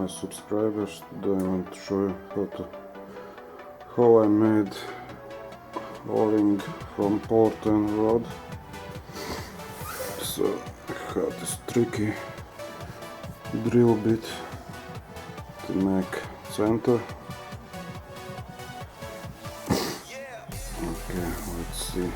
my subscribers. Today I want to show you how I made O-ring from Porten rod. So I have this tricky drill bit to make center. Okay, let's see.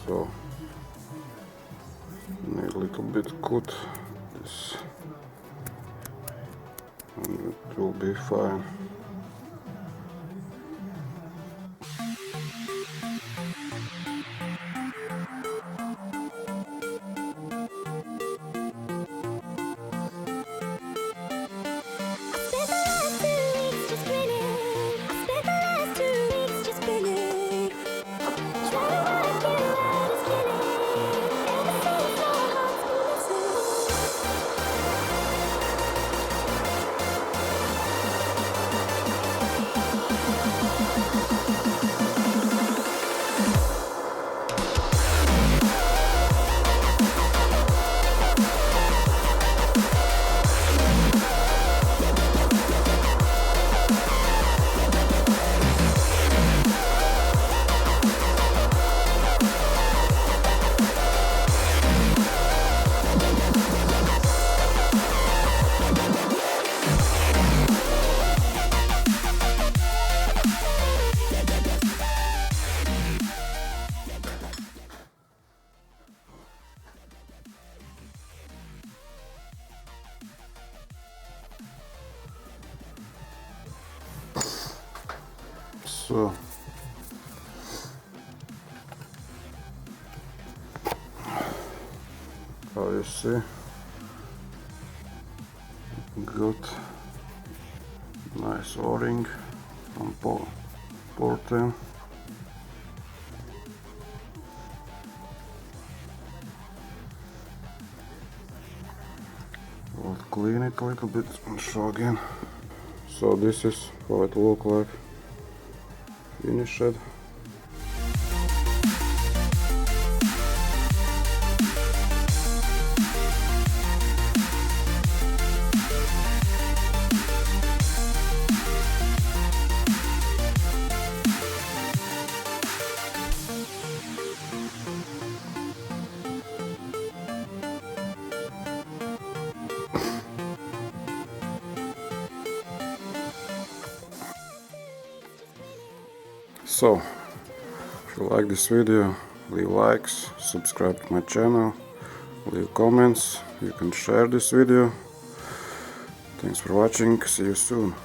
So need a little bit cut this and it will be fine. So how you see, got nice O-ring from Porten. I'll clean it a little bit and show again. So this is how it look like finished. So, if you like this video, leave likes, subscribe to my channel, leave comments, you can share this video. Thanks for watching, see you soon.